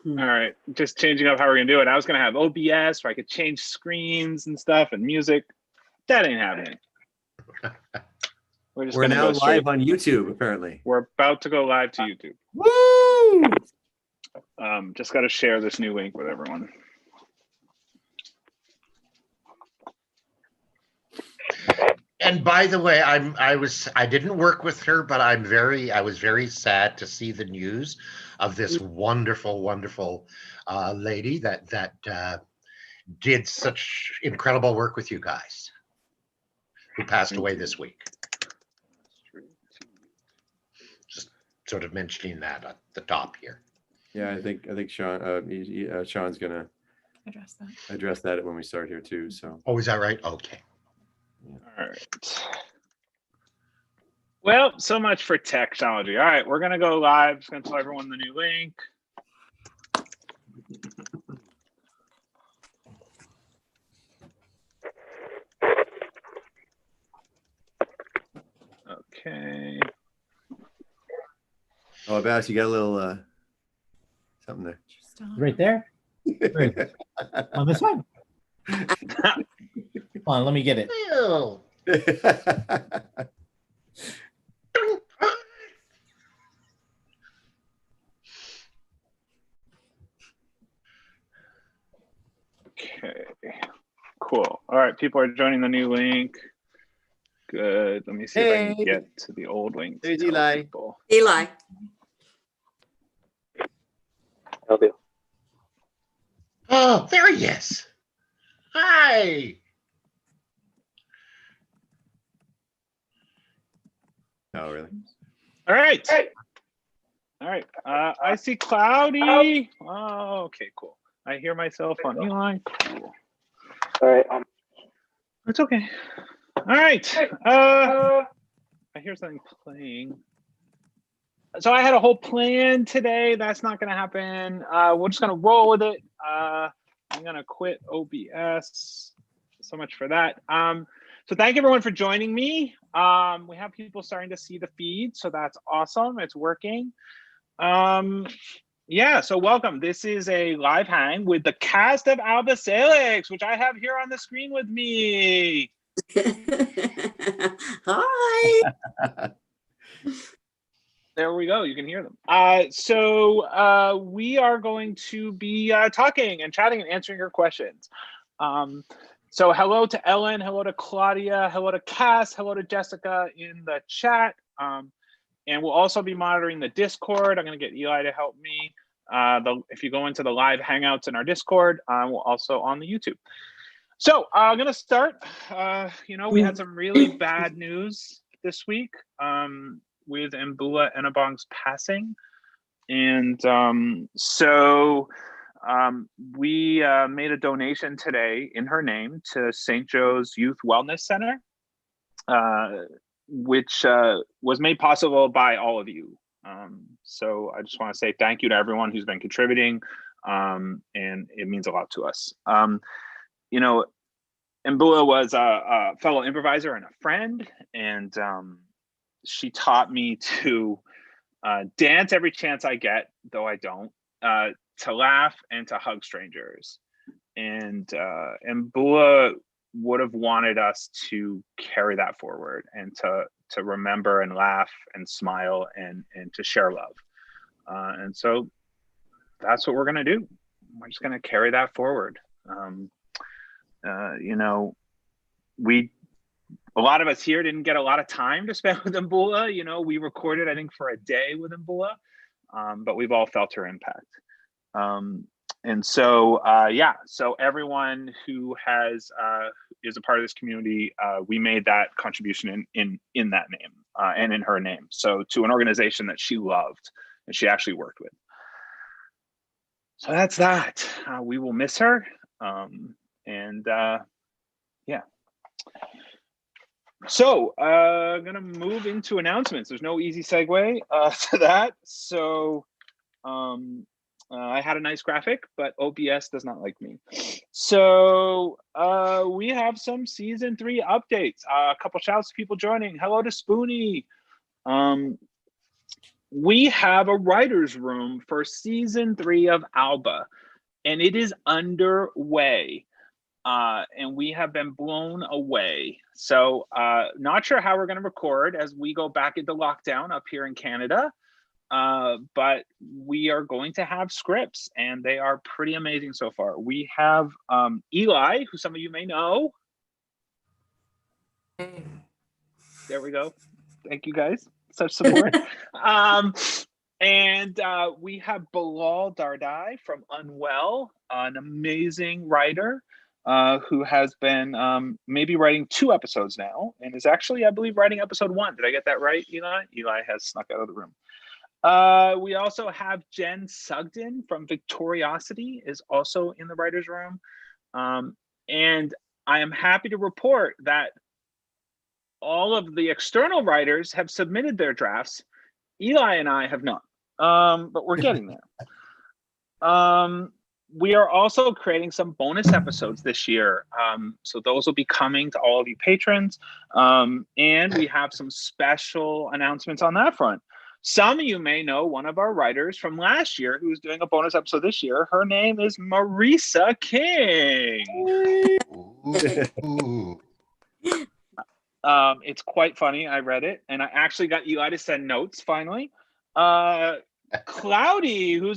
All right, just changing up how we're gonna do it. I was gonna have OBS where I could change screens and stuff and music. That ain't happening. We're now live on YouTube, apparently. We're about to go live to YouTube. Woo! Just got to share this new link with everyone. And by the way, I didn't work with her, but I was very sad to see the news of this wonderful, wonderful lady that did such incredible work with you guys, who passed away this week. Just sort of mentioning that at the top here. Yeah, I think Sean, Sean's gonna address that when we start here too. So. Oh, is that right? Okay. All right. Well, so much for technology. All right, we're gonna go live. Just gonna tell everyone the new link. Okay. Oh, Bass, you got a little something there. Right there? Right. On this one? Hold on, let me get it. Ew. Okay, cool. All right, people are joining the new link. Good. Let me see if I can get to the old link. There's Eli. Eli. Help you. Oh, there he is. Hi. Oh, really? All right. All right. I see Cloudy. Oh, okay, cool. I hear myself on Eli. Cool. All right. It's okay. All right. I hear something playing. So I had a whole plan today. That's not going to happen. We're just going to roll with it. I'm going to quit OBS. So much for that. So thank everyone for joining me. We have people starting to see the feed, so that's awesome. It's working. Yeah, so welcome. This is a live hang with the cast of Alba Salix, which I have here on the screen with me. Hi. There we go. You can hear them. So we are going to be talking and chatting and answering your questions. So hello to Ellen, hello to Claudia, hello to Cass, hello to Jessica in the chat. And we'll also be monitoring the Discord. I'm going to get Eli to help me. If you go into the live hangouts in our Discord, we're also on the YouTube. So I'm going to start. We had some really bad news this week with Mbula Enabong's passing. And we made a donation today in her name to St. Joe's Youth Wellness Center, which was made possible by all of you. So I just want to say thank you to everyone who's been contributing, and it means a lot to us. Mbula was a fellow improviser and a friend, and she taught me to dance every chance I get, though I don't, to laugh and to hug strangers. And Mbula would have wanted us to carry that forward and to remember and laugh and smile and to share love. And so that's what we're going to do. We're just going to carry that forward. A lot of us here didn't get a lot of time to spend with Mbula. We recorded, I think, for a day with Mbula, but we've all felt her impact. So everyone who is a part of this community, we made that contribution in that name and in her name. So to an organization that she loved and she actually worked with. So that's that. We will miss her. So I'm gonna move into announcements. There's no easy segue to that. So I had a nice graphic, but OBS does not like me. So we have some season 3 updates. A couple shouts to people joining. Hello to Spoonie. we have a writer's room for season 3 of Alba, and it is underway. And we have been blown away. So not sure how we're going to record as we go back into lockdown up here in Canada. But we are going to have scripts, and they are pretty amazing so far. We have Eli, who some of you may know. There we go. Thank you guys. Such support. And we have Bilal Dardai from Unwell, an amazing writer who has been maybe writing 2 episodes now, and is actually, I believe, writing episode 1. Did I get that right, Eli? Eli has snuck out of the room. We also have Jen Sugden from Victoriosity is also in the writer's room. And I am happy to report that all of the external writers have submitted their drafts. Eli and I have not, but we're getting there. We are also creating some bonus episodes this year. So those will be coming to all of you patrons. And we have some special announcements on that front. Some of you may know one of our writers from last year who's doing a bonus episode this year. Her name is Marisa King. Ooh. It's quite funny. I read it, and I actually got Eli to send notes finally. Cloudy, who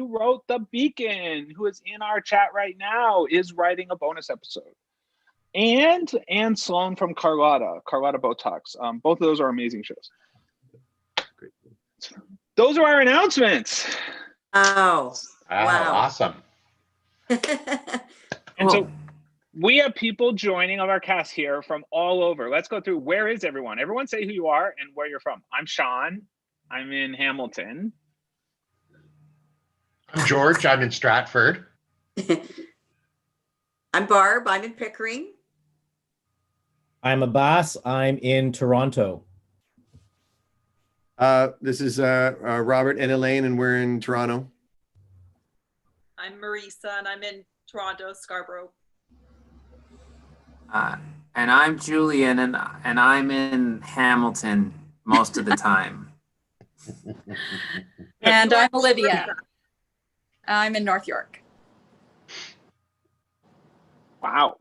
wrote The Beacon, who is in our chat right now, is writing a bonus episode. And Sloan from Carlotta Botox. Both of those are amazing shows. Those are our announcements. Oh, wow. Awesome. And so we have people joining of our cast here from all over. Let's go through. Where is everyone? Everyone say who you are and where you're from. I'm Sean. I'm in Hamilton. I'm George. I'm in Stratford. I'm Barb. I'm in Pickering. I'm Abbas. I'm in Toronto. This is Robert and Elaine, and we're in Toronto. I'm Marisa, and I'm in Toronto, Scarborough. And I'm Julian, and I'm in Hamilton most of the time. And I'm Olivia. I'm in North York. Wow.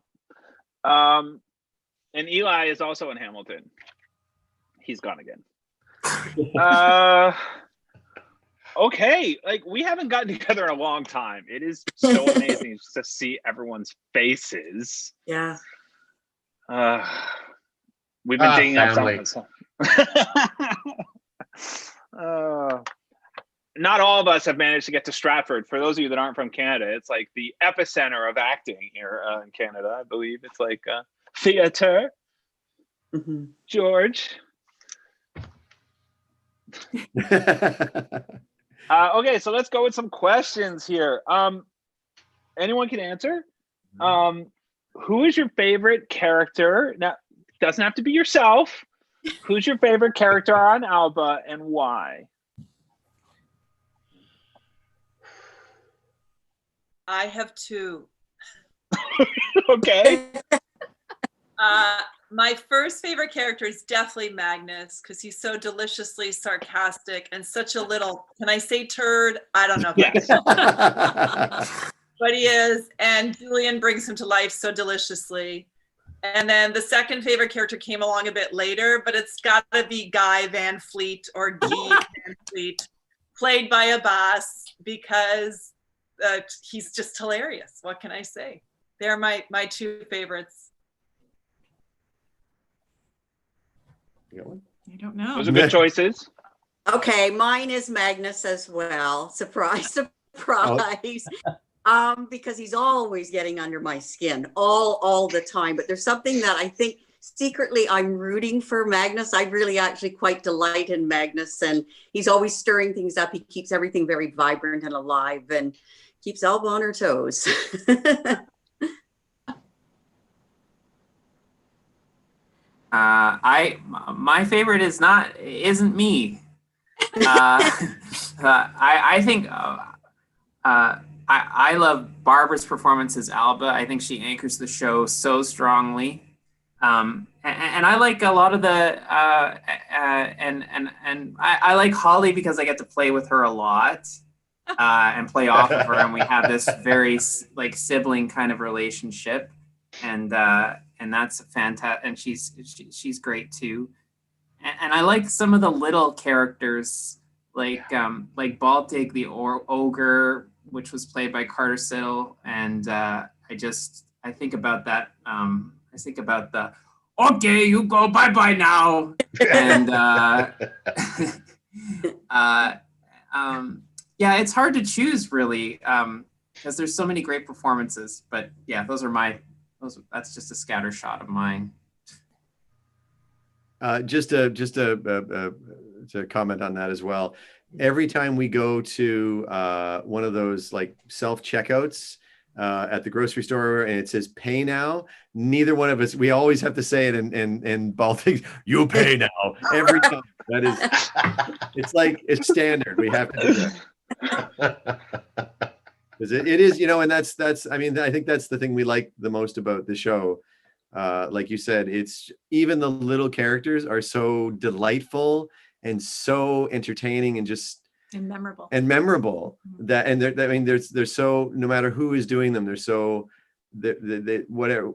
And Eli is also in Hamilton. He's gone again. Okay, like we haven't gotten together in a long time. It is so amazing just to see everyone's faces. Yeah. We've been digging up family. some. Not all of us have managed to get to Stratford. For those of you that aren't from Canada, it's like the epicenter of acting here in Canada. I believe it's like theater. Mm-hmm. George. Okay, so let's go with some questions here. Anyone can answer. Who is your favorite character? Now, it doesn't have to be yourself. Who's your favorite character on Alba and why? I have 2. Okay. My first favorite character is definitely Magnus because he's so deliciously sarcastic and such a little, can I say turd? I don't know. Yes. But he is. And Julian brings him to life so deliciously. And then the second favorite character came along a bit later, but it's got to be Guy Van Fleet or Guy Van Fleet, played by Abbas, because he's just hilarious. What can I say? They're my 2 favorites. I don't know. Those are good choices. Okay, mine is Magnus as well. Surprise, surprise. Because he's always getting under my skin all the time. But there's something that I think secretly I'm rooting for Magnus. I really actually quite delight in Magnus, and he's always stirring things up. He keeps everything very vibrant and alive and keeps Alba on her toes. My favorite isn't me. I think I love Barbara's performance as Alba. I think she anchors the show so strongly. And I like a lot of the and I like Holly because I get to play with her a lot and play off of her, and we have this very like sibling kind of relationship, and that's fantastic. And she's great too. And I like some of the little characters like Baltic the ogre, which was played by Carter Sill, and I think about that. I think about the, okay, you go, bye-bye now. And yeah, it's hard to choose really, because there's so many great performances. But yeah, that's just a scatter shot of mine. Just to comment on that as well. Every time we go to one of those like self-checkouts, at the grocery store and it says pay now, neither one of us, we always have to say it and Baltic, you pay now every time. That is, it's like it's standard. We have to do that. Because it is, and that's I mean, I think that's the thing we like the most about the show. Like you said, it's even the little characters are so delightful and so entertaining and just and memorable that, and I mean, they're so, no matter who is doing them, they're so, they whatever,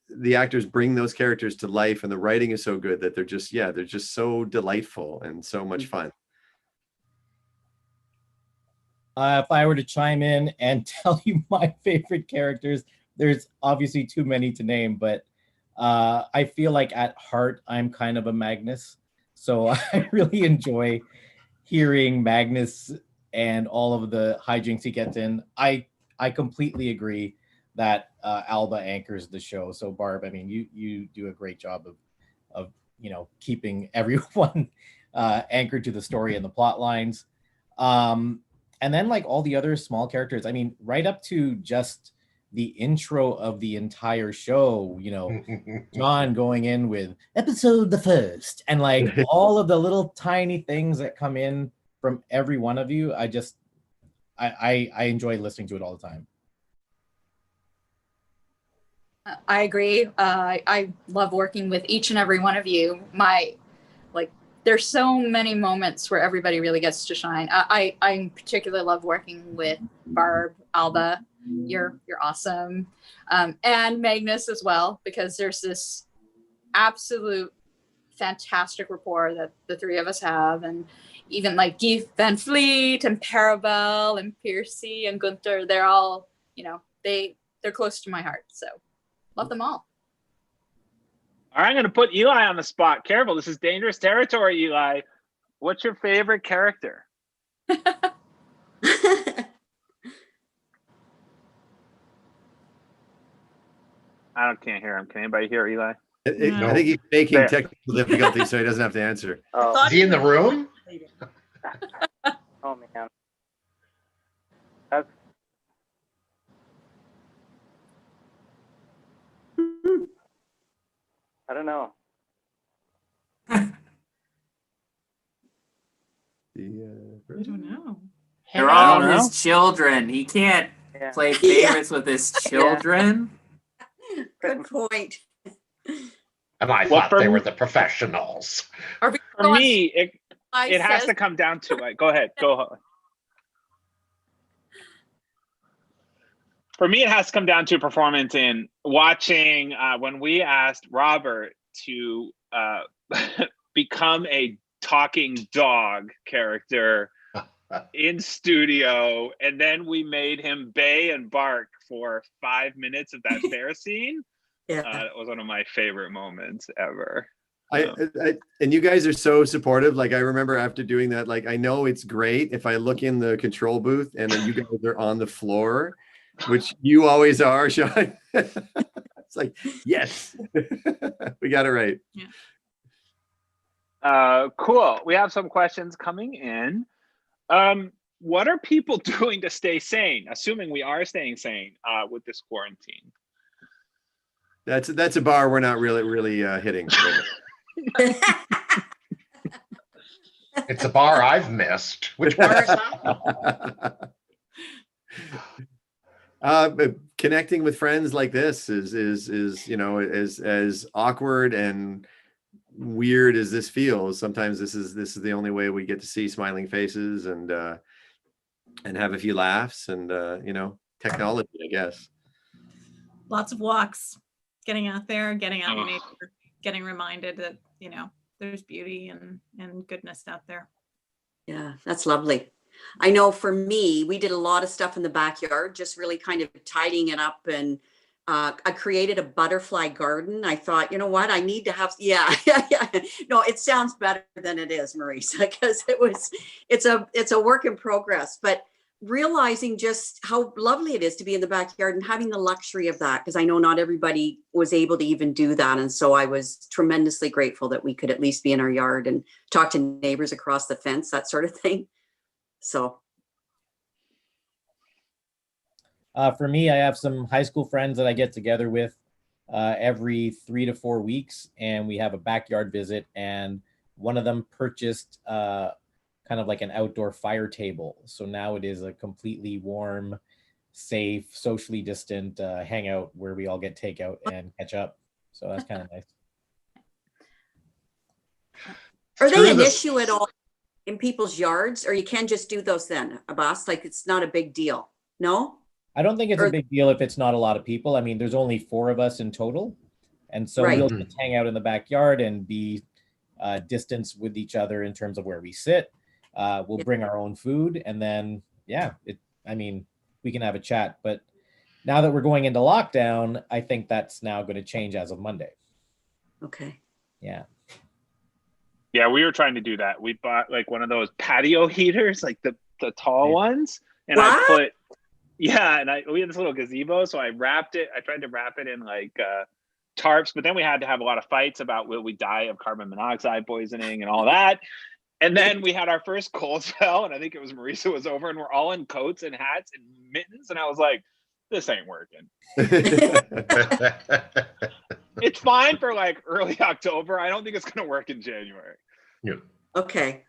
the actors bring those characters to life, and the writing is so good that they're just so delightful and so much fun. If I were to chime in and tell you my favorite characters, there's obviously too many to name, but I feel like at heart I'm kind of a Magnus, so I really enjoy hearing Magnus and all of the hijinks he gets in. I completely agree that Alba anchors the show. So Barb, I mean, you do a great job of keeping everyone anchored to the story and the plot lines. And then like all the other small characters, I mean, right up to just the intro of the entire show, John going in with episode the first, and like all of the little tiny things that come in from every one of you. I enjoy listening to it all the time. I agree. I love working with each and every one of you. There's so many moments where everybody really gets to shine. I particularly love working with Barb, Alba. You're awesome. And Magnus as well, because there's this absolute fantastic rapport that the three of us have. And even like Guy Van Fleet and Parabel and Piercy and Gunther, they're all, they're close to my heart. So love them all. All right, I'm going to put Eli on the spot. Careful, this is dangerous territory, Eli. What's your favorite character? I can't hear him. Can anybody hear Eli? I think he's making technical difficulties, so he doesn't have to answer. Oh. Is he in the room? Oh man. I don't know. I don't know. They're all his children. He can't play favorites with his children. Good point. And I thought they were the professionals. For me, it has to come down to it. Go ahead. For me, it has to come down to performance in watching when we asked Robert to become a talking dog character in studio, and then we made him bay and bark for 5 minutes of that bear scene. That was one of my favorite moments ever. And you guys are so supportive. Like I remember after doing that, like I know it's great if I look in the control booth and then you guys are on the floor, which you always are, Sean. It's like, yes, we got it right. Cool. We have some questions coming in. What are people doing to stay sane? Assuming we are staying sane with this quarantine. That's a bar we're not really hitting. It's a bar I've missed. Which bar is that? connecting with friends like this is you know, as awkward and weird as this feels, sometimes this is the only way we get to see smiling faces and have a few laughs and you know, technology, I guess. Lots of walks, getting out there, getting out in nature, getting reminded that, you know, there's beauty and goodness out there. Yeah, that's lovely. I know for me, we did a lot of stuff in the backyard, just really kind of tidying it up. And I created a butterfly garden. I thought, you know what, I need to have, yeah. No, it sounds better than it is, Marisa, because it's a work in progress. But realizing just how lovely it is to be in the backyard and having the luxury of that, because I know not everybody was able to even do that. And so I was tremendously grateful that we could at least be in our yard and talk to neighbors across the fence, that sort of thing. So for me, I have some high school friends that I get together with every 3 to 4 weeks, and we have a backyard visit, and one of them purchased kind of like an outdoor fire table. So now it is a completely warm, safe, socially distant hangout where we all get takeout and catch up. So that's kind of nice. Are they an issue at all in people's yards, or you can just do those then, Abbas? Like, it's not a big deal, no? I don't think it's a big deal if it's not a lot of people. I mean, there's only 4 of us in total. And so we'll just hang out in the backyard and be distance with each other in terms of where we sit. We'll bring our own food, and then, yeah, I mean, we can have a chat. But now that we're going into lockdown, I think that's now going to change as of Monday. Okay. Yeah. Yeah, we were trying to do that. We bought like one of those patio heaters, like the tall ones. And what? We had this little gazebo, so I tried to wrap it in like tarps, but then we had to have a lot of fights about will we die of carbon monoxide poisoning and all that. And then we had our first cold spell, and I think it was Marisa was over, and we're all in coats and hats and mittens, and I was like, this ain't working. It's fine for like early October. I don't think it's going to work in January. Yeah. Okay.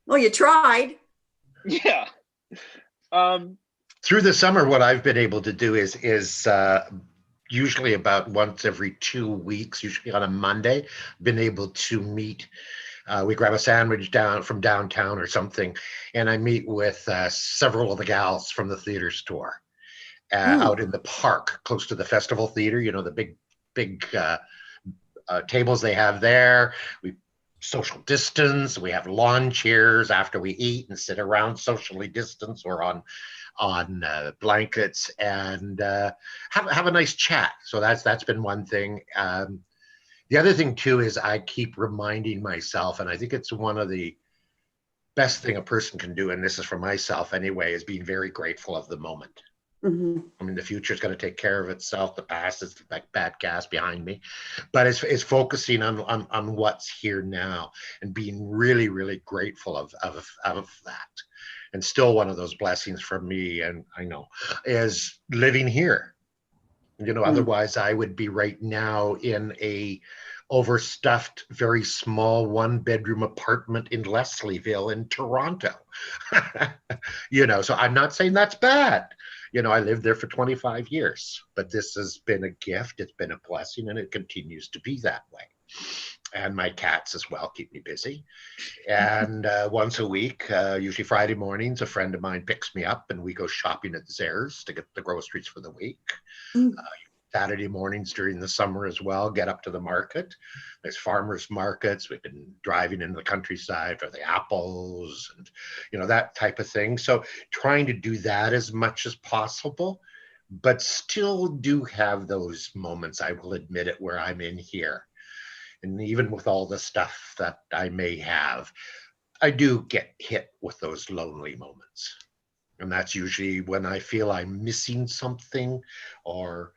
Well, you tried. Yeah. Through the summer, what I've been able to do is usually about once every 2 weeks, usually on a Monday, been able to meet. We grab a sandwich from downtown or something, and I meet with several of the gals from the theater store out in the park close to the Festival Theater. You know, the big tables they have there. We social distance. We have lawn chairs after we eat and sit around socially distanced or on blankets and have a nice chat. So that's been one thing. The other thing too is I keep reminding myself, and I think it's one of the best thing a person can do, and this is for myself anyway, is being very grateful of the moment. I mean, the future is going to take care of itself. The past is like bad gas behind me, but it's focusing on what's here now and being really, really grateful of that. And still one of those blessings for me, and I know, is living here. You know, otherwise I would be right now in a overstuffed, very small 1-bedroom apartment in Leslieville in Toronto. You know, so I'm not saying that's bad. You know, I lived there for 25 years, but this has been a gift. It's been a blessing, and it continues to be that way. And my cats as well keep me busy. And once a week, usually Friday mornings, a friend of mine picks me up and we go shopping at Zehrs to get the groceries for the week. Saturday mornings during the summer as well, get up to the market. There's farmers markets. We've been driving into the countryside for the apples and, you know, that type of thing. So trying to do that as much as possible, but still do have those moments, I will admit it, where I'm in here. And even with all the stuff that I may have, I do get hit with those lonely moments. And that's usually when I feel I'm missing something or,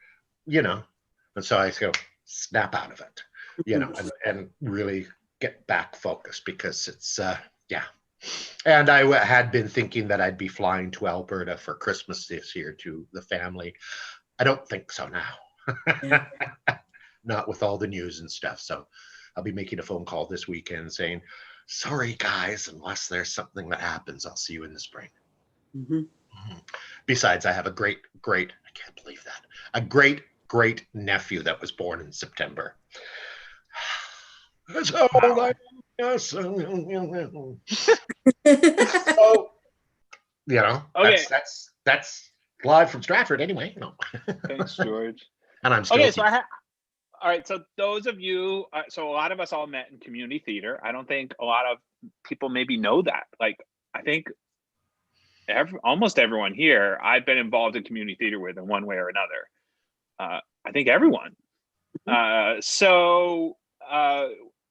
you know, and so I go snap out of it, you know, and really get back focused because it's, yeah. And I had been thinking that I'd be flying to Alberta for Christmas this year to the family. I don't think so now. Not with all the news and stuff. So I'll be making a phone call this weekend saying, sorry guys, unless there's something that happens, I'll see you in the spring. Besides, I have a I can't believe that, a great nephew that was born in September. That's how old I am. Yes. So, Okay. that's live from Stratford anyway. No. Thanks, George. And I'm still Okay, so all right, so those of you, so a lot of us all met in community theater. I don't think a lot of people maybe know that. Like, I think almost everyone here, I've been involved in community theater with in one way or another. I think everyone.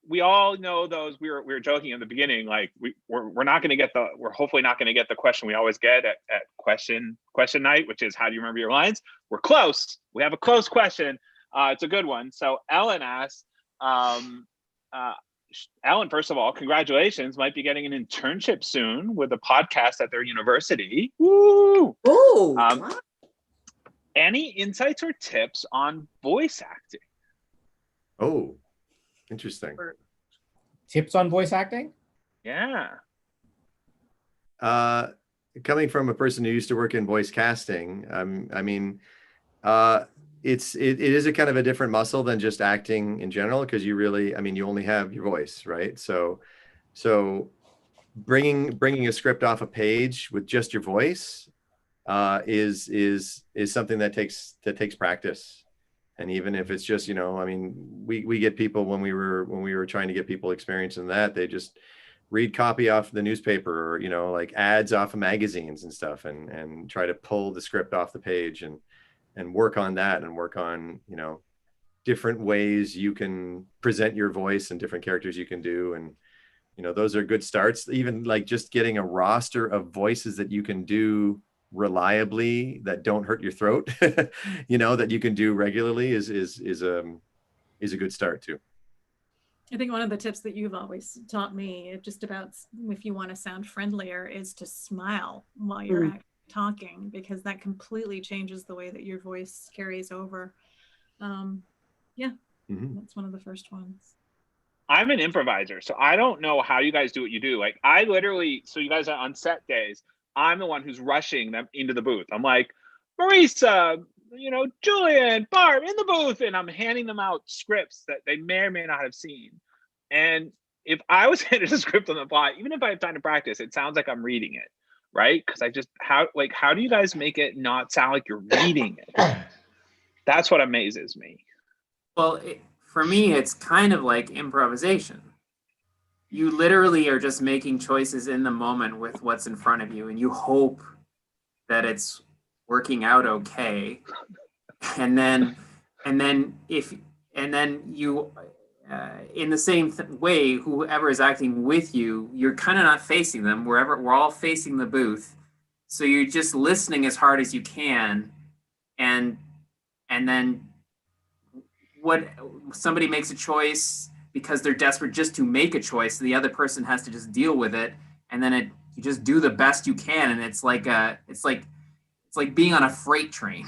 We all know those. We were joking in the beginning, like we're not going to get we're hopefully not going to get the question we always get at question night, which is, how do you remember your lines? We're close. We have a close question. It's a good one. So Ellen asks, Ellen, first of all, congratulations. Might be getting an internship soon with a podcast at their university. Woo! Oh. Any insights or tips on voice acting? Oh, interesting. Tips on voice acting? Yeah. Coming from a person who used to work in voice casting, I mean, it is a kind of a different muscle than just acting in general, because you really, I mean, you only have your voice, right? So bringing a script off a page with just your voice is something that takes practice. And even if it's just, I mean, we get people when we were trying to get people experience in that, they just read copy off the newspaper, or like ads off of magazines and stuff, and try to pull the script off the page and work on that, and work on different ways you can present your voice and different characters you can do. And those are good starts. Even like just getting a roster of voices that you can do reliably, that don't hurt your throat, that you can do regularly is a good start too. I think one of the tips that you've always taught me, just about if you want to sound friendlier, is to smile while you're talking, because that completely changes the way that your voice carries over. That's one of the first ones. I'm an improviser, so I don't know how you guys do what you do. Like, I literally, so you guys are on set days, I'm the one who's rushing them into the booth. I'm like, Marisa, Julian, Barb, in the booth, and I'm handing them out scripts that they may or may not have seen. And if I was handed a script on the fly, even if I have time to practice, it sounds like I'm reading it, right? Because how do you guys make it not sound like you're reading it? That's what amazes me. Well, for me, it's kind of like improvisation. You literally are just making choices in the moment with what's in front of you, and you hope that it's working out okay. And then you, in the same way, whoever is acting with you, you're kind of not facing them. We're all facing the booth, so you're just listening as hard as you can, and then what somebody makes a choice because they're desperate just to make a choice. The other person has to just deal with it, and then you just do the best you can. And it's like being on a freight train.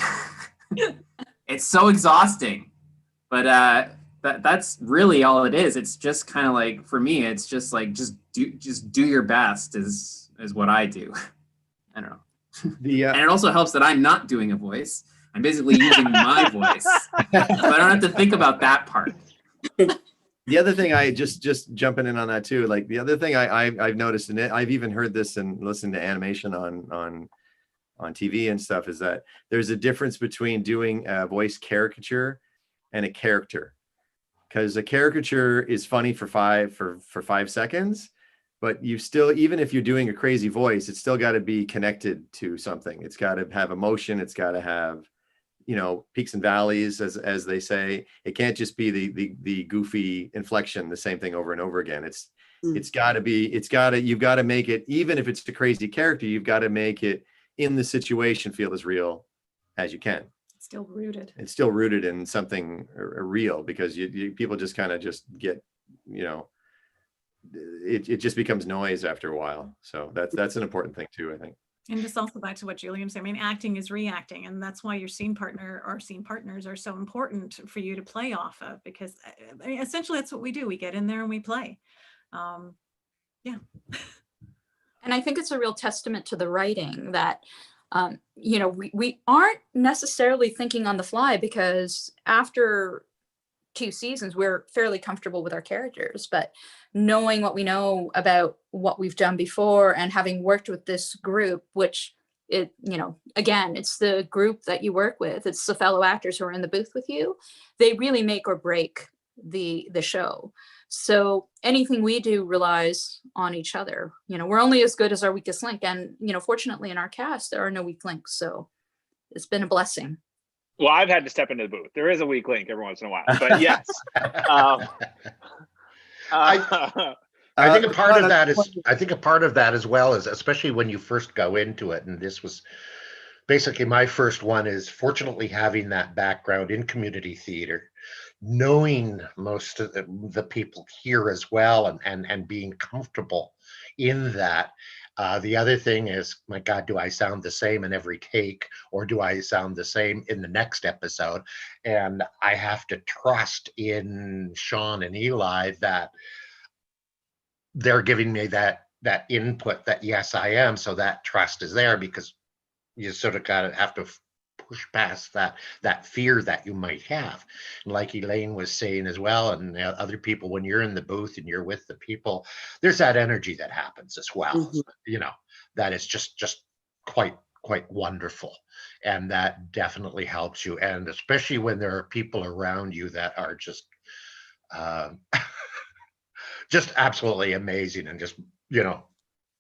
It's so exhausting, but that's really all it is. It's just kind of like, for me, it's just like just do your best is what I do. I don't know. And it also helps that I'm not doing a voice. I'm basically using my voice, so I don't have to think about that part. The other thing, I just jumping in on that too, like the other thing I've noticed, and I've even heard this and listened to animation on TV and stuff, is that there's a difference between doing a voice caricature and a character. Because a caricature is funny for 5 seconds, but you still, even if you're doing a crazy voice, it's still got to be connected to something. It's got to have emotion. It's got to have, peaks and valleys, as they say. It can't just be the goofy inflection, the same thing over and over again. You've got to make it, even if it's a crazy character, you've got to make it in the situation feel as real as you can. It's still rooted in something real, because people just kind of just get, it just becomes noise after a while. So that's an important thing too, I think. And just also back to what Julian said, I mean, acting is reacting, and that's why your scene partner or scene partners are so important for you to play off of, because essentially that's what we do. We get in there and we play. And I think it's a real testament to the writing that We aren't necessarily thinking on the fly, because after 2 seasons, we're fairly comfortable with our characters, but knowing what we know about what we've done before and having worked with this group, which again, it's the group that you work with, it's the fellow actors who are in the booth with you, they really make or break the show. So anything we do relies on each other. We're only as good as our weakest link, and fortunately in our cast there are no weak links, so it's been a blessing. Well, I've had to step into the booth. There is a weak link every once in a while, but yes. I think a part of that is, I think a part of that as well is, especially when you first go into it, and this was basically my first one, is fortunately having that background in community theater, knowing most of the people here as well, and being comfortable in that. The other thing is, my God, do I sound the same in every take, or do I sound the same in the next episode? And I have to trust in Sean and Eli that they're giving me that input that yes, I am. So that trust is there, because you sort of have to push past that fear that you might have. And like Elaine was saying as well, and other people, when you're in the booth and you're with the people, there's that energy that happens as well. That is just quite wonderful, and that definitely helps you. And especially when there are people around you that are just just absolutely amazing, and just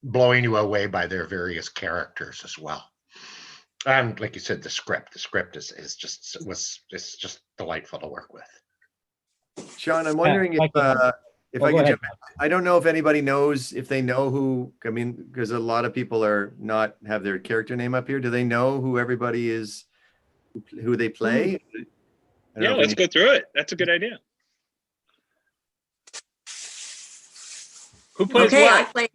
blowing you away by their various characters as well. And like you said, the script is just delightful to work with. Sean, I'm wondering if I can jump in. I don't know if anybody knows, if they know who, because a lot of people have their character name up here. Do they know who everybody is, who they play? Yeah, let's go through it. That's a good idea. Who plays what? I play.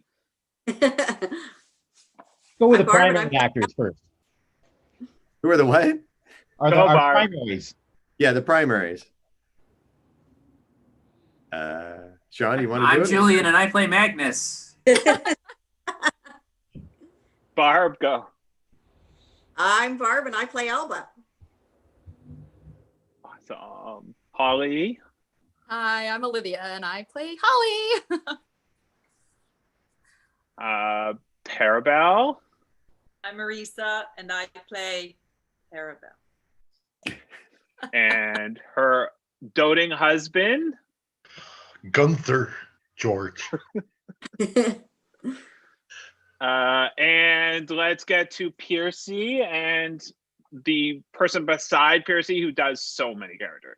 Go with the primary actors first. Who are the what? Our primaries. Yeah, the primaries. Sean, you want to do it? I'm Julian, and I play Magnus. Barb, go. I'm Barb, and I play Alba. Awesome. Holly. Hi, I'm Olivia, and I play Holly. Parabelle. I'm Marisa, and I play Parabelle. And her doting husband, Gunther George. And let's get to Piercy, and the person beside Piercy who does so many characters.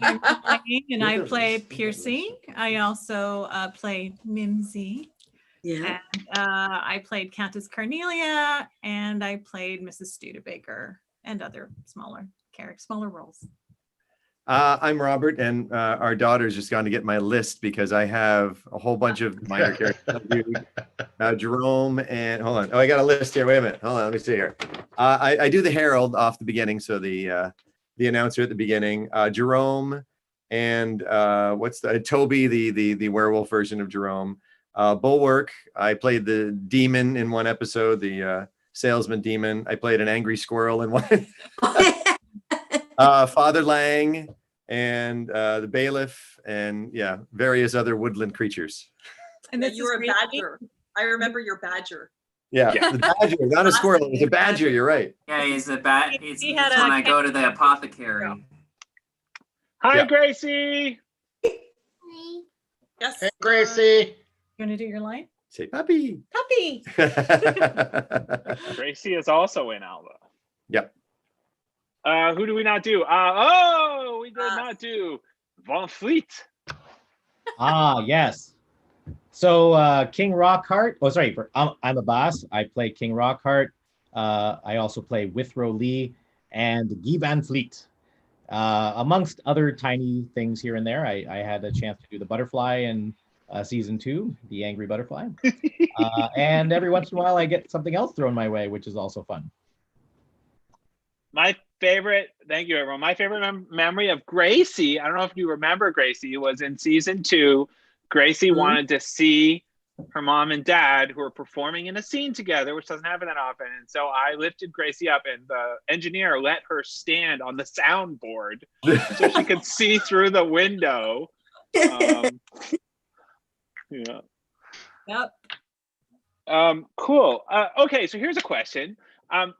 I'm Elaine, and I play Piercy. I also play Mimsy. Yeah. And I played Countess Cornelia, and I played Mrs. Studebaker, and other smaller roles. I'm Robert, and our daughter's just gone to get my list, because I have a whole bunch of minor characters. Jerome, and hold on. Oh, I got a list here. Wait a minute. Hold on. Let me see here. I do the herald off the beginning, so the announcer at the beginning. Jerome, and what's the Toby, the werewolf version of Jerome. Bulwark, I played the demon in one episode, the salesman demon. I played an angry squirrel in one. Father Lang, and the bailiff, and various other woodland creatures. And then you were a badger. I remember your badger. Yeah, the badger, not a squirrel. It was a badger. You're right. Yeah, he's a bat. It's when I go to the apothecary. Hi, Gracie. Yes. Hey, Gracie. You want to do your line? Say puppy. Puppy. Gracie is also in Alba. Yep. Who do we not do? We did not do Von Fleet. Yes. So King Rockhart. Oh, sorry. I'm a boss. I play King Rockhart. I also play Withrow Lee and Guy Van Fleet. Amongst other tiny things here and there, I had a chance to do the butterfly in season 2, the angry butterfly. And every once in a while, I get something else thrown my way, which is also fun. Thank you, everyone. My favorite memory of Gracie, I don't know if you remember Gracie, was in season 2. Gracie wanted to see her mom and dad, who are performing in a scene together, which doesn't happen that often. And so I lifted Gracie up, and the engineer let her stand on the soundboard so she could see through the window. Yeah. Yep. Cool. Okay, so here's a question.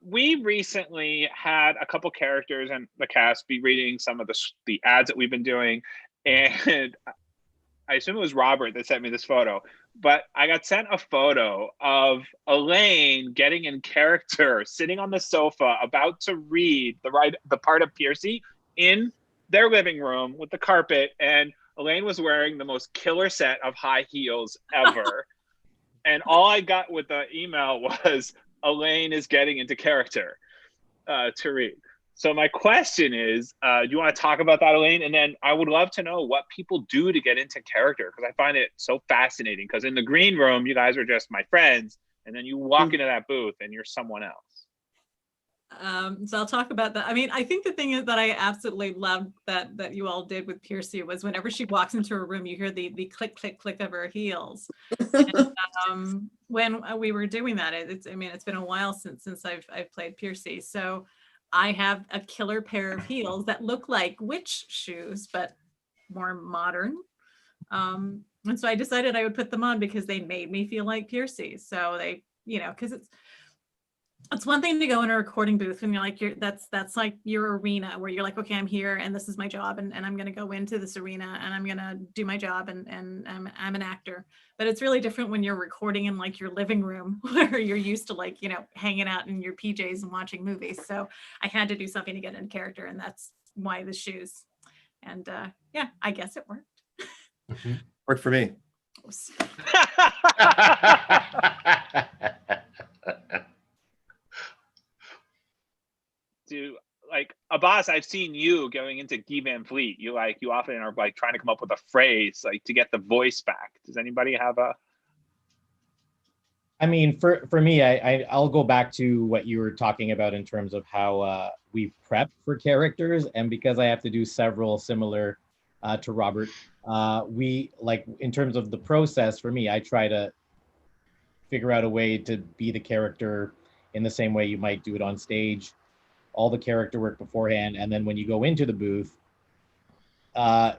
We recently had a couple characters in the cast be reading some of the ads that we've been doing, and I assume it was Robert that sent me this photo, but I got sent a photo of Elaine getting in character, sitting on the sofa, about to read the part of Piercy in their living room with the carpet, and Elaine was wearing the most killer set of high heels ever. And all I got with the email was Elaine is getting into character to read. So my question is, do you want to talk about that, Elaine? And then I would love to know what people do to get into character, because I find it so fascinating. Because in the green room, you guys are just my friends, and then you walk into that booth and you're someone else. So I'll talk about that. I mean, I think the thing is that I absolutely loved that you all did with Piercy was whenever she walks into a room, you hear the click, click, click of her heels. And, when we were doing that, it's been a while since I've played Piercy. So I have a killer pair of heels that look like witch shoes, but more modern. And so I decided I would put them on because they made me feel like Piercy. So they, because it's one thing to go in a recording booth and you're like, that's like your arena where you're like, okay, I'm here and this is my job and I'm going to go into this arena and I'm going to do my job and I'm an actor. But it's really different when you're recording in like your living room where you're used to like, hanging out in your PJs and watching movies. So I had to do something to get in character, and that's why the shoes. And yeah, I guess it worked. Mm-hmm. Worked for me. Like Abbas, I've seen you going into Guy Van Fleet. You often are like trying to come up with a phrase like to get the voice back. Does anybody have a? I mean, for me, I'll go back to what you were talking about in terms of how we prep for characters, and because I have to do several similar to Robert, we like in terms of the process. For me, I try to figure out a way to be the character in the same way you might do it on stage. All the character work beforehand, and then when you go into the booth, I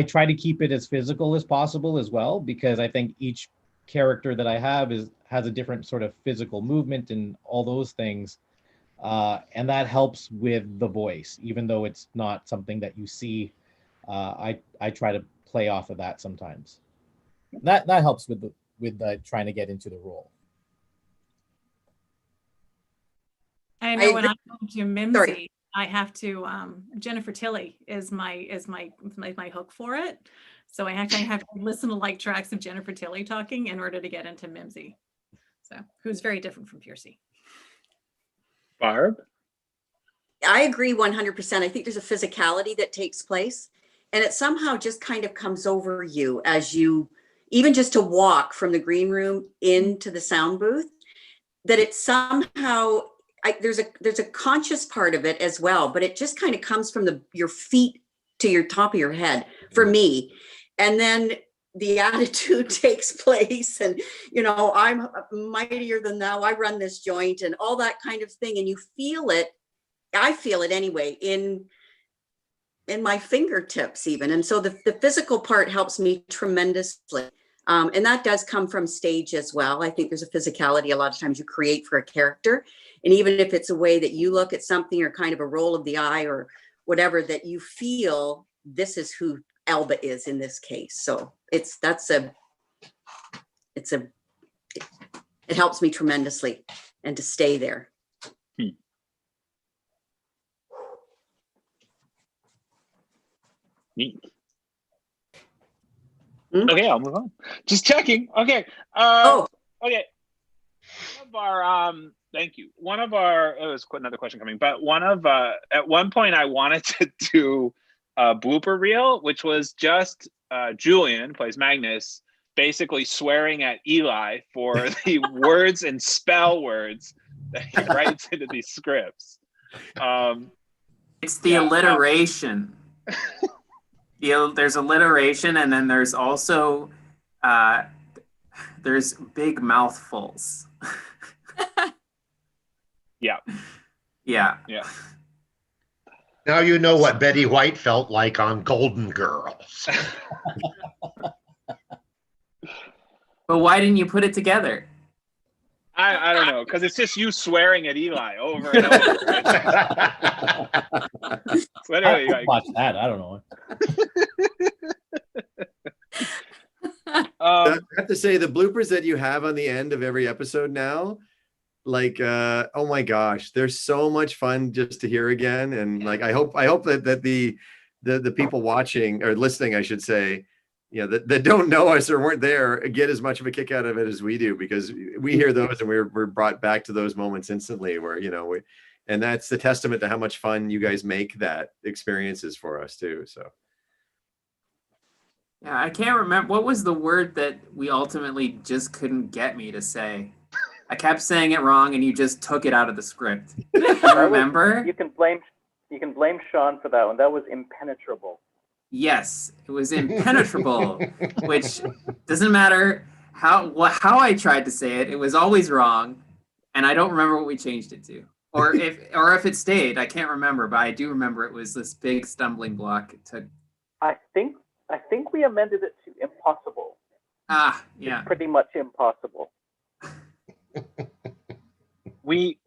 try to keep it as physical as possible as well, because I think each character that I have has a different sort of physical movement and all those things, and that helps with the voice, even though it's not something that you see. I try to play off of that sometimes. That helps with trying to get into the role. I know when I come to Mimsy, I have to Jennifer Tilly is my hook for it. So I actually have to listen to like tracks of Jennifer Tilly talking in order to get into Mimsy. So who's very different from Piercy. Barb? I agree 100%. I think there's a physicality that takes place, and it somehow just kind of comes over you as you, even just to walk from the green room into the sound booth, that it somehow, there's a conscious part of it as well, but it just kind of comes from your feet to your top of your head for me. And then the attitude takes place and, I'm mightier than thou, I run this joint and all that kind of thing. And you feel it. I feel it anyway in my fingertips even. And so the physical part helps me tremendously. And that does come from stage as well. I think there's a physicality a lot of times you create for a character. And even if it's a way that you look at something or kind of a roll of the eye or whatever, that you feel this is who Alba is in this case. So it helps me tremendously and to stay there. Neat. Okay, I'll move on. Just checking. Okay. Okay. One of our thank you. One of our it was another question coming, but at one point I wanted to do a blooper reel, which was just Julian plays Magnus, basically swearing at Eli for the words and spell words that he writes into these scripts. It's the alliteration. There's alliteration, and then there's also There's big mouthfuls. Yeah. Yeah. Yeah. Now you know what Betty White felt like on Golden Girls. But why didn't you put it together? I don't know, because it's just you swearing at Eli over and over. It's literally I'll like, watch that. I don't know. I have to say, the bloopers that you have on the end of every episode now, like, oh my gosh, they're so much fun just to hear again. And like, I hope that the people watching or listening, I should say, that don't know us or weren't there, get as much of a kick out of it as we do, because we hear those and we're brought back to those moments instantly where, and that's the testament to how much fun you guys make that experiences for us too. So. Yeah, I can't remember. What was the word that we ultimately just couldn't get me to say? I kept saying it wrong and you just took it out of the script. You remember? You can blame Sean for that one. That was impenetrable. Yes, it was impenetrable, which doesn't matter how I tried to say it. It was always wrong, and I don't remember what we changed it to, or if it stayed. I can't remember, but I do remember it was this big stumbling block. It took. I think we amended it to impossible. Ah, yeah. It's pretty much impossible. We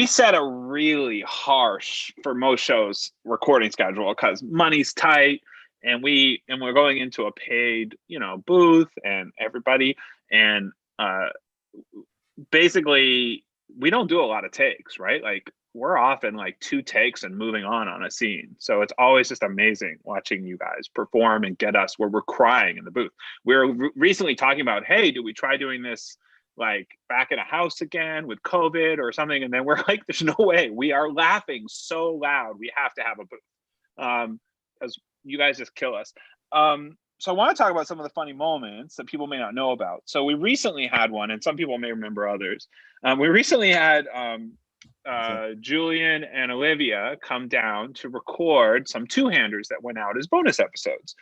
set a really harsh, for most shows, recording schedule because money's tight. And we're going into a paid, booth and everybody. And basically, we don't do a lot of takes, right? Like, we're often like 2 takes and moving on a scene. So it's always just amazing watching you guys perform and get us where we're crying in the booth. We were recently talking about, hey, do we try doing this like back in a house again with COVID or something? And then we're like, there's no way. We are laughing so loud. We have to have a booth. Because you guys just kill us. So I want to talk about some of the funny moments that people may not know about. So we recently had one, and some people may remember others. We recently had Julian and Olivia come down to record some two-handers that went out as bonus episodes.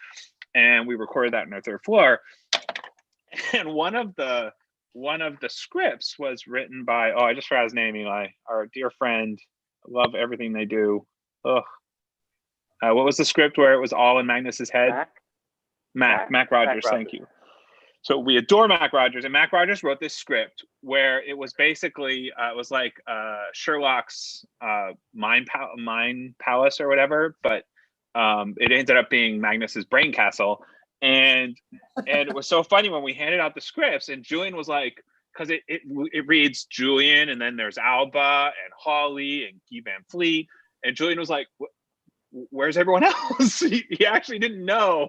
And we recorded that on our 3rd floor. And one of the scripts was written by, I just forgot his name, Eli, our dear friend. I love everything they do. Ugh. What was the script where it was all in Magnus's head? Mac Rogers, thank you. So we adore Mac Rogers, and Mac Rogers wrote this script where it was basically, it was like Sherlock's mind palace or whatever, but it ended up being Magnus's brain castle. And it was so funny when we handed out the scripts, and Julian was like, because it reads Julian, and then there's Alba and Holly and Guy Van Fleet, and Julian was like, where's everyone else? He actually didn't know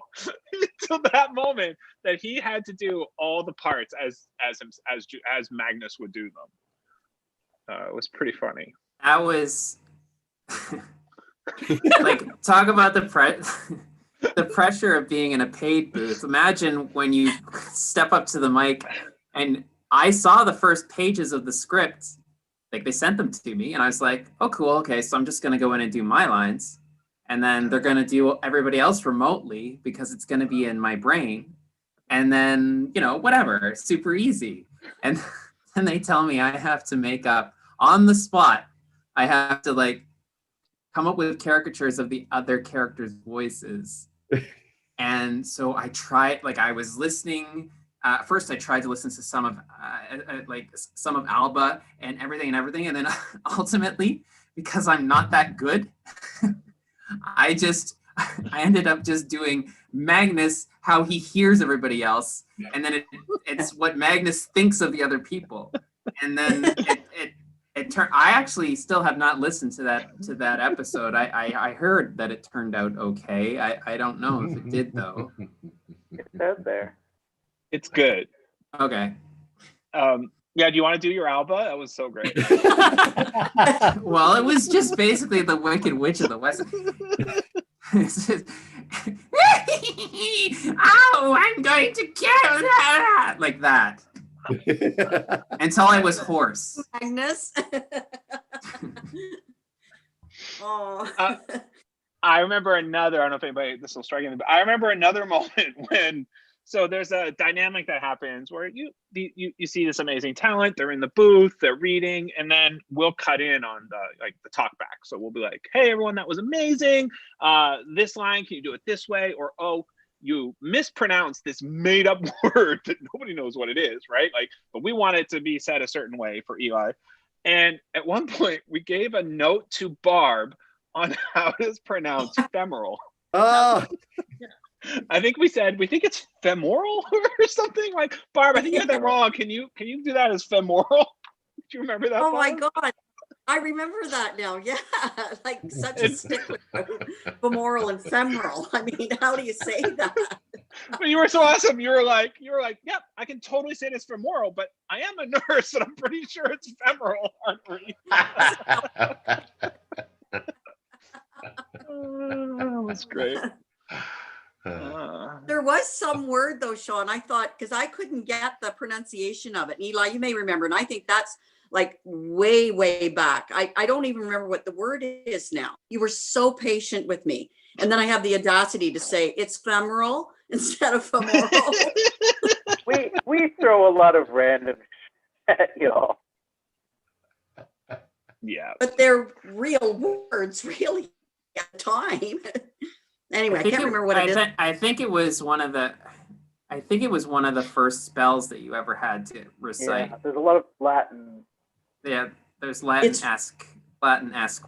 until that moment that he had to do all the parts as Magnus would do them. It was pretty funny. That was like, talk about the pressure of being in a paid booth. Imagine when you step up to the mic, and I saw the first pages of the script, like they sent them to me, and I was like, oh cool, okay, so I'm just gonna go in and do my lines. And then they're going to do everybody else remotely because it's going to be in my brain. And then, whatever, super easy. And then they tell me I have to make up on the spot. I have to like come up with caricatures of the other characters' voices. And so I tried, like I was listening. First, I tried to listen to some of Alba and everything. And then ultimately, because I'm not that good, I ended up just doing Magnus, how he hears everybody else, and then it's what Magnus thinks of the other people, and then it turned. I actually still have not listened to that episode. I heard that it turned out okay. I don't know if it did though. It's out there. It's good. Okay. Yeah, do you want to do your Alba? That was so great. Well, it was just basically the Wicked Witch of the West. Oh, I'm going to kill that! Like that. Until I was hoarse. Magnus. I remember another, I don't know if anybody, this will strike anything, but I remember another moment when So there's a dynamic that happens where you see this amazing talent, they're in the booth, they're reading, and then we'll cut in on the talk back. So we'll be like, hey everyone, that was amazing. This line, can you do it this way? Or, oh, you mispronounced this made up word that nobody knows what it is, right? Like, but we want it to be said a certain way for Eli. And at one point we gave a note to Barb on how to pronounce femoral. Oh, I think we said, we think it's femoral or something. Like, Barb, I think you got that wrong. Can you do that as femoral? Do you remember that? Oh Barb? my God. I remember that now. Yeah. Like such a stickler. Femoral and femoral. I mean, how do you say that? But you were so awesome. You were like, yep, I can totally say this femoral, but I am a nurse and I'm pretty sure it's femoral, aren't we? That was great. There was some word though, Sean, I thought, because I couldn't get the pronunciation of it. And Eli, you may remember, and I think that's like way, way back. I don't even remember what the word is now. You were so patient with me. And then I have the audacity to say it's femoral instead of femoral. we throw a lot of random shit at y'all. Yeah. But they're real words, really, at the time. Anyway, I can't remember what it is. I think it was one of the first spells that you ever had to recite. Yeah, there's a lot of Latin. Yeah, there's Latin-esque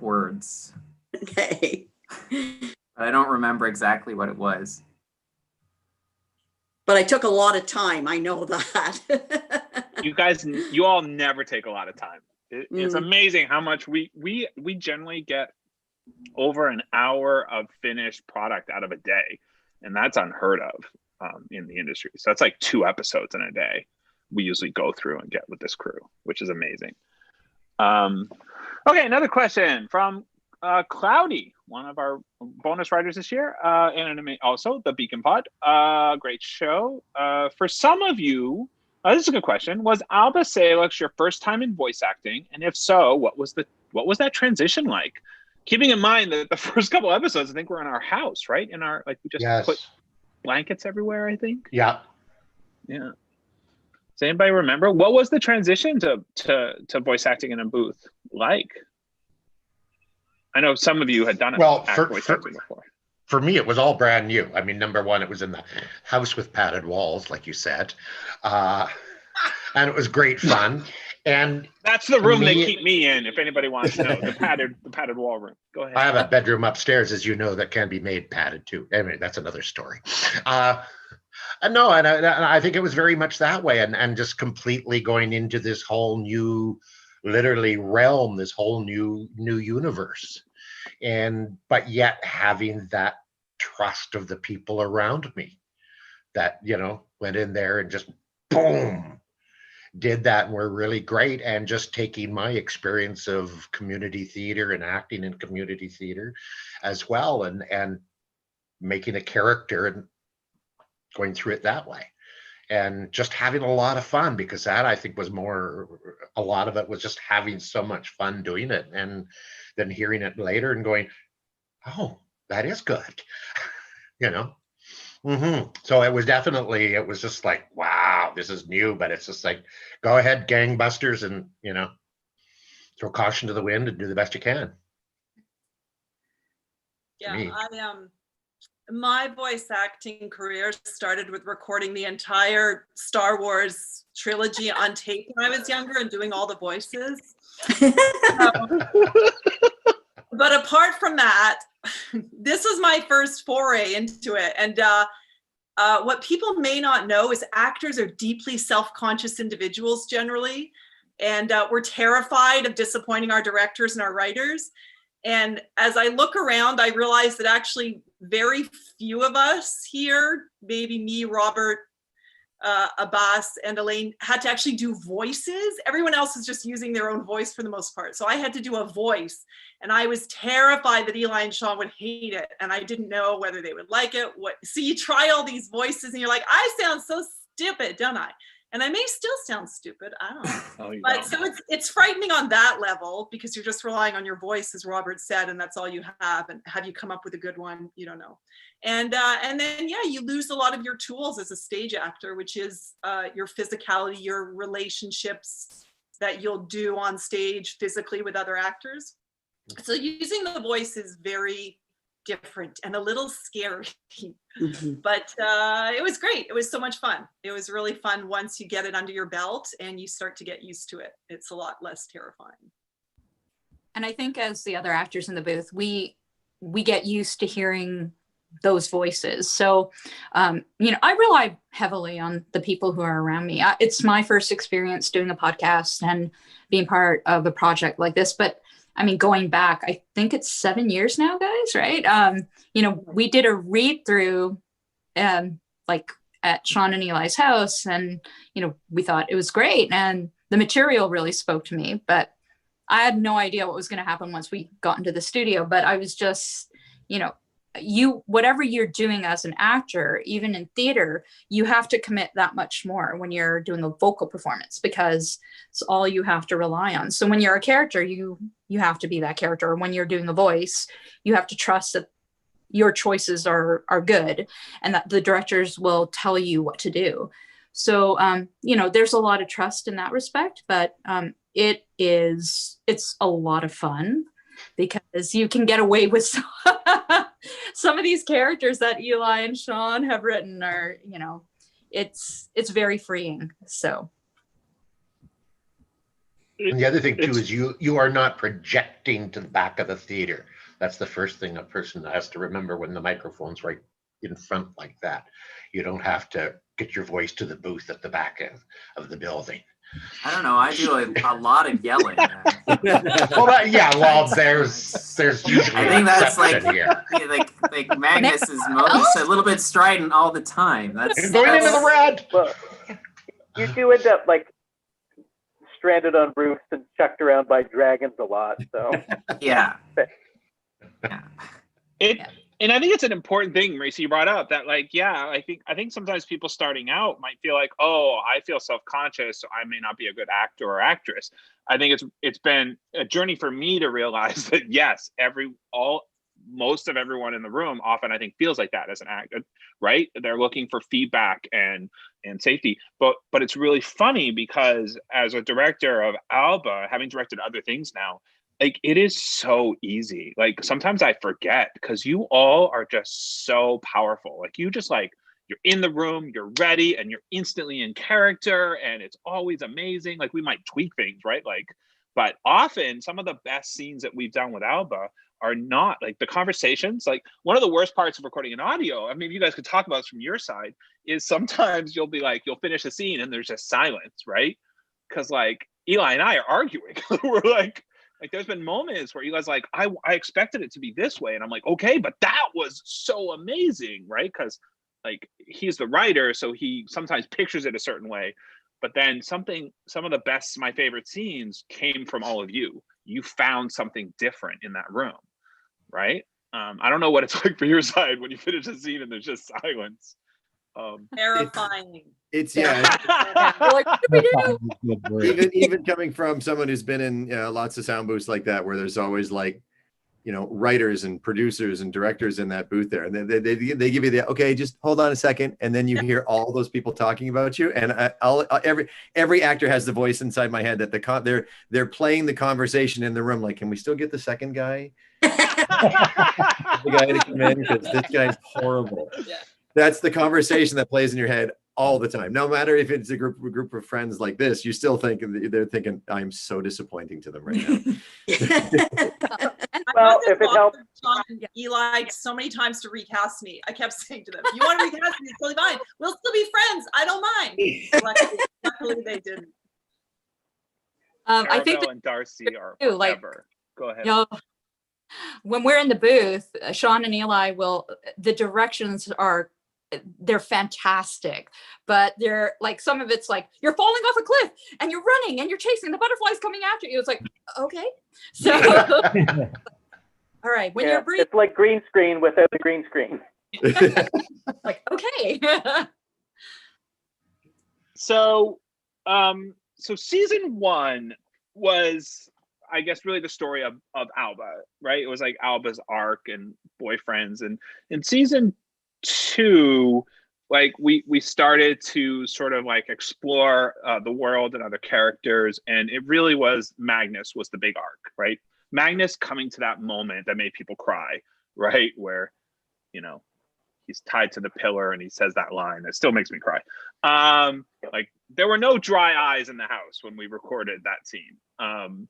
words. Okay. But I don't remember exactly what it was. But I took a lot of time. I know that. You all never take a lot of time. It's amazing how much we generally get over an hour of finished product out of a day, and that's unheard of in the industry. So that's like 2 episodes in a day we usually go through and get with this crew, which is amazing. Okay, another question from Cloudy, one of our bonus writers this year, and also the Beacon Pod. Great show. For some of you, this is a good question. Was Alba Salix your first time in voice acting? And if so, what was that transition like? Keeping in mind that the first couple episodes, I think we're in our house, right? In our, like, we just put blankets everywhere, I think. Yeah. Yeah. Does anybody remember what was the transition to voice acting in a booth like? I know some of you had done it. Well, for me, it was all brand new. I mean, number one, it was in the house with padded walls, like you said, and it was great fun. And that's the room they keep me in. If anybody wants to know, the padded wall room. Go ahead. I have a bedroom upstairs, as you know, that can be made padded too. I mean, that's another story. And I think it was very much that way, and just completely going into this whole new, literally realm, this whole new universe, but yet having that trust of the people around me, that went in there and just boom, did that, and were really great. And just taking my experience of community theater and acting in community theater as well, and making a character and going through it that way, and just having a lot of fun, because that, I think, was a lot of it was just having so much fun doing it, and then hearing it later and going, oh, that is good. So it was just like, wow, this is new, but it's just like, go ahead, gangbusters, and throw caution to the wind and do the best you can. Yeah, my voice acting career started with recording the entire Star Wars trilogy on tape when I was younger and doing all the voices. But apart from that, this was my first foray into it. And what people may not know is actors are deeply self-conscious individuals generally. And we're terrified of disappointing our directors and our writers. And as I look around, I realize that actually very few of us here, maybe me, Robert, Abbas, and Elaine, had to actually do voices. Everyone else is just using their own voice for the most part. So I had to do a voice, and I was terrified that Eli and Sean would hate it. And I didn't know whether they would like it. So you try all these voices and you're like, I sound so stupid, don't I? And I may still sound stupid. I don't know. Oh, you But don't. so it's frightening on that level because you're just relying on your voice, as Robert said, and that's all you have. And have you come up with a good one? You don't know. And then yeah, you lose a lot of your tools as a stage actor, which is your physicality, your relationships that you'll do on stage physically with other actors. So using the voice is very different and a little scary. But it was great. It was so much fun. It was really fun once you get it under your belt and you start to get used to it. It's a lot less terrifying. And I think as the other actors in the booth, we get used to hearing those voices. So, you know, I rely heavily on the people who are around me. It's my first experience doing a podcast and being part of a project like this. But I mean, going back, I think it's 7 years now, guys, right? You know, we did a read through like at Sean and Eli's house, and, you know, we thought it was great. And the material really spoke to me, but I had no idea what was going to happen once we got into the studio. But I was just, you know, whatever you're doing as an actor, even in theater, you have to commit that much more when you're doing a vocal performance, because it's all you have to rely on. So when you're a character, you have to be that character. And when you're doing a voice, you have to trust that your choices are good and that the directors will tell you what to do. So, you know, there's a lot of trust in that respect, but it's a lot of fun because you can get away with some of these characters that Eli and Sean have written are, you know, it's very freeing. So. And the other thing too is you are not projecting to the back of the theater. That's the first thing a person has to remember when the microphone's right in front like that. You don't have to get your voice to the booth at the back of the building. I don't know. I do a lot of yelling. Well, yeah. Well, there's usually. I think that's like here. like Magnus is most a little bit strident all the time. That's going into the red. Well, you do end up like stranded on roofs and chucked around by dragons a lot. So yeah. And I think it's an important thing, Marisa, you brought up that, like, yeah, I think sometimes people starting out might feel like, oh, I feel self-conscious, so I may not be a good actor or actress. I think it's been a journey for me to realize that yes, most of everyone in the room often I think feels like that as an actor, right? They're looking for feedback and safety. But it's really funny because as a director of Alba, having directed other things now, like, it is so easy. Like, sometimes I forget because you all are just so powerful. Like, you just, like, you're in the room, you're ready, and you're instantly in character, and it's always amazing. Like, we might tweak things, right? Like, but often some of the best scenes that we've done with Alba are not, like, the conversations. Like, one of the worst parts of recording an audio, I mean, you guys could talk about this from your side, is sometimes you'll be like, you'll finish a scene and there's just silence, right? Because, like, Eli and I are arguing. We're like, there's been moments where you guys like, I expected it to be this way. And I'm like, okay, but that was so amazing, right? Because, like, he's the writer, so he sometimes pictures it a certain way. But then some of the best, my favorite scenes came from all of you. You found something different in that room, right? I don't know what it's like for your side when you finish a scene and there's just silence. Terrifying. It's even coming from someone who's been in lots of sound booths like that, where there's always, like, you know, writers and producers and directors in that booth there, and they give you the, okay, just hold on a second, and then you hear all those people talking about you, and every actor has the voice inside my head that they're playing the conversation in the room, like, can we still get the second guy? The guy to come in, because this guy's horrible. Yeah. That's the conversation that plays in your head all the time. No matter if it's a group of friends like this, you still think they're thinking, I'm so disappointing to them right now. Well, if it helps. Sean and Eli so many times to recast me. I kept saying to them, you want to recast me, it's totally fine. We'll still be friends. I don't mind. Luckily they didn't. I think and Darcy are too, like, go ahead. You know, when we're in the booth, Sean and Eli the directions they're fantastic, but they're like, some of it's like, you're falling off a cliff and you're running and you're chasing, the butterfly's coming after you. It's like, okay. So, all right. When you're breathing. It's like green screen without the green screen. Like, okay. So So season 1 was, I guess, really the story of Alba, right? It was like Alba's arc and boyfriends, and in season 2, like we started to sort of like explore the world and other characters, and it really was Magnus was the big arc, right? Magnus coming to that moment that made people cry, right? Where, you know, he's tied to the pillar and he says that line that still makes me cry. Like there were no dry eyes in the house when we recorded that scene. I'm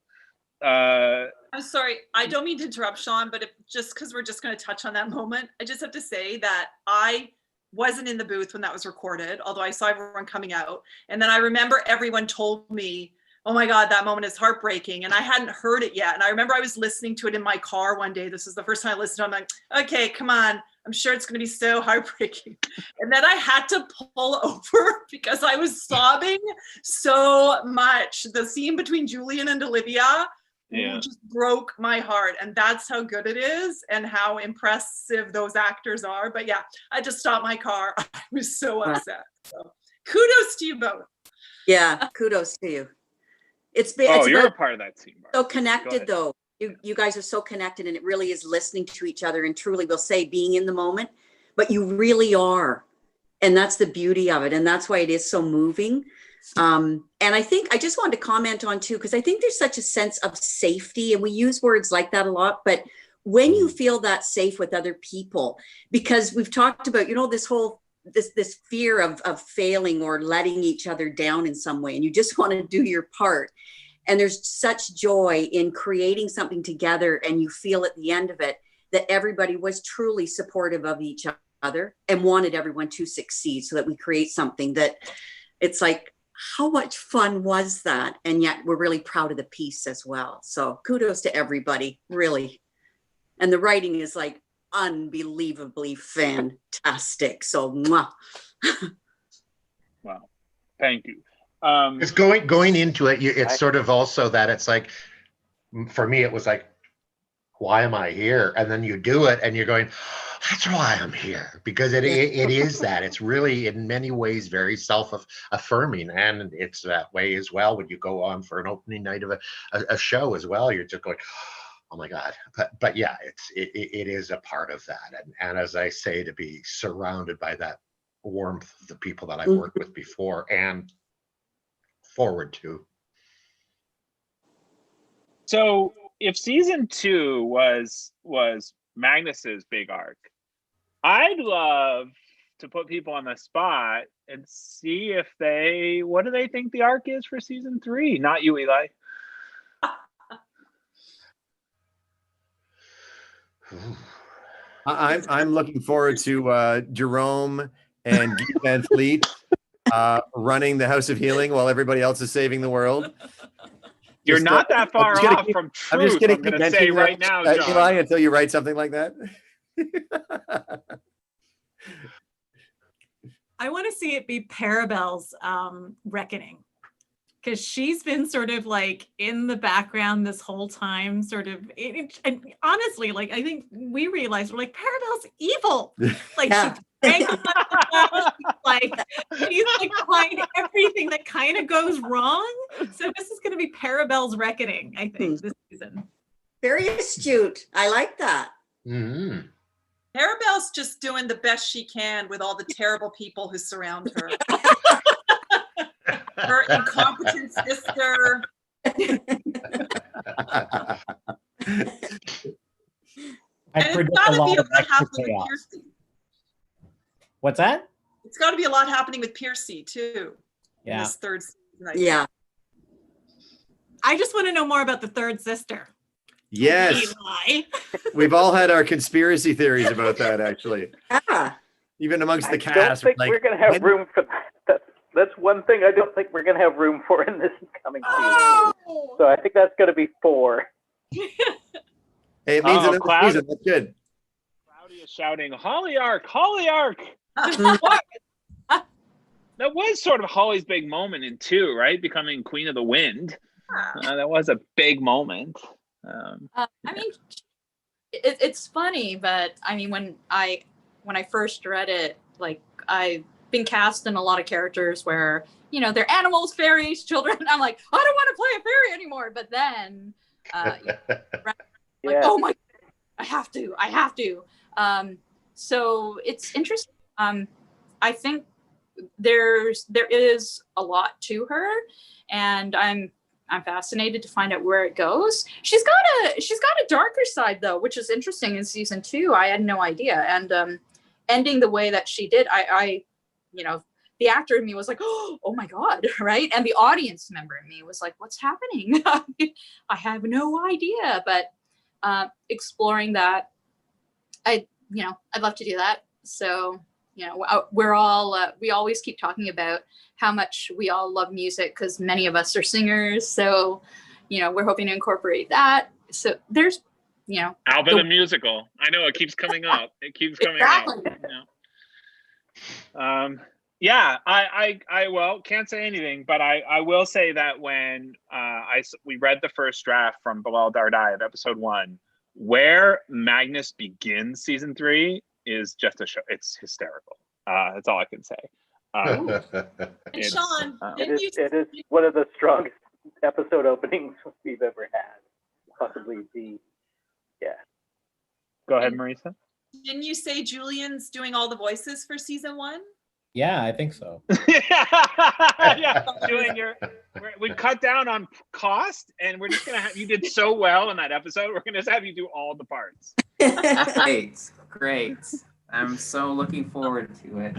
sorry, I don't mean to interrupt, Sean, but just because we're just going to touch on that moment, I just have to say that I wasn't in the booth when that was recorded, although I saw everyone coming out. And then I remember everyone told me, oh my God, that moment is heartbreaking. And I hadn't heard it yet. And I remember I was listening to it in my car one day. This was the first time I listened. I'm like, okay, come on. I'm sure it's going to be so heartbreaking. And then I had to pull over because I was sobbing so much. The scene between Julian and Olivia just broke my heart. And that's how good it is and how impressive those actors are. But yeah, I just stopped my car. I was so upset. So kudos to you both. Yeah, kudos to you. It's you're a part of that team. So connected though. You guys are so connected, and it really is listening to each other, and truly we'll say being in the moment, but you really are. And that's the beauty of it. And that's why it is so moving. And I think I just wanted to comment on too, because I think there's such a sense of safety, and we use words like that a lot, but when you feel that safe with other people, because we've talked about, you know, this whole this fear of failing or letting each other down in some way, and you just want to do your part. And there's such joy in creating something together, and you feel at the end of it that everybody was truly supportive of each other and wanted everyone to succeed, so that we create something that it's like, how much fun was that? And yet we're really proud of the piece as well. So kudos to everybody, really. And the writing is like unbelievably fantastic. So mwah. Wow, thank you. It's going into it. It's sort of also that it's like, for me, it was like, why am I here? And then you do it, and you're going, that's why I'm here, because it is that. It's really in many ways very self-affirming, and it's that way as well when you go on for an opening night of a show as well. You're just going, oh my God. But yeah, it is a part of that, and as I say, to be surrounded by that warmth of the people that I've worked with before and forward to. So if season 2 was Magnus's big arc, I'd love to put people on the spot and see if what do they think the arc is for season 3? Not you, Eli. I'm looking forward to Jerome and Guy Van Fleet running the House of Healing while everybody else is saving the world. You're not that far off from truth. I'm just going to say right now, John. Eli, until you write something like that. I want to see it be Parabel's reckoning, because she's been sort of like in the background this whole time, sort of. And honestly, like I think we realized we're like, Parabel's evil. Like she's like behind everything that kind of goes wrong. So this is going to be Parabel's reckoning, I think, this season. Very astute. I like that. Mm-hmm. Parabel's just doing the best she can with all the terrible people who surround her. Her incompetent sister. I predict a lot of extra chaos. What's that? It's got to be a lot happening with Piercy too. Yeah. In this third season. Yeah. I just want to know more about the third sister. Yes. Eli. We've all had our conspiracy theories about that, actually. Yeah. Even amongst the I cast. don't think we're going to have room for that. That's one thing I don't think we're going to have room for in this coming season. So I think that's going to be 4. Hey, it means another season. That's good. Cloudy is shouting, Hollyark, Hollyark! That was sort of Holly's big moment in 2, right? Becoming Queen of the Wind. That was a big moment. I mean, it's funny, but I mean, when I first read it, like I been cast in a lot of characters where, you know, they're animals, fairies, children. I'm like, I don't want to play a fairy anymore. But then, like, oh my, I have to. So it's interesting. I think there is a lot to her, and I'm fascinated to find out where it goes. She's got a darker side though, which is interesting in season 2. I had no idea. And ending the way that she did, I you know, the actor in me was like, oh my God, right? And the audience member in me was like, what's happening? I have no idea. But exploring that, I'd love to do that. So, you know, we're all, we always keep talking about how much we all love music because many of us are singers. So, you know, we're hoping to incorporate that. So there's, you know. Alba the musical. I know it keeps coming up. It keeps coming up. Yeah, I well, can't say anything, but I will say that when we read the first draft from Bilal Dardai of episode 1, where Magnus begins season 3 is just a show. It's hysterical. That's all I can say. And Sean, it is one of the strongest episode openings we've ever had. Possibly Go ahead, Marisa. Didn't you say Julian's doing all the voices for season 1? Yeah, I think so. Yeah, we cut down on cost, and we're just gonna have you did so well in that episode. We're gonna just have you do all the parts. Great. I'm so looking forward to it.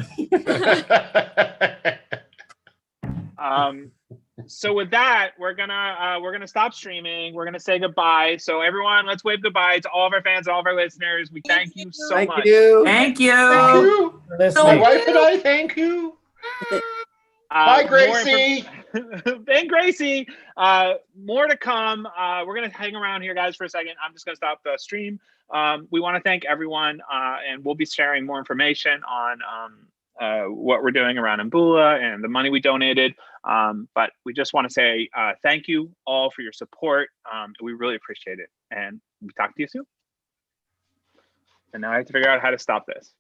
So with that, we're gonna stop streaming. We're gonna say goodbye. So everyone, let's wave goodbye to all of our fans, all of our listeners. We thank you so much. Thank you. Thank you. My wife and I thank you. Bye, Gracie. And Gracie. More to come. We're gonna hang around here, guys, for a second. I'm just gonna stop the stream. We want to thank everyone, and we'll be sharing more information on what we're doing around Mbula and the money we donated. But we just want to say thank you all for your support. We really appreciate it. And we talk to you soon. And now I have to figure out how to stop this.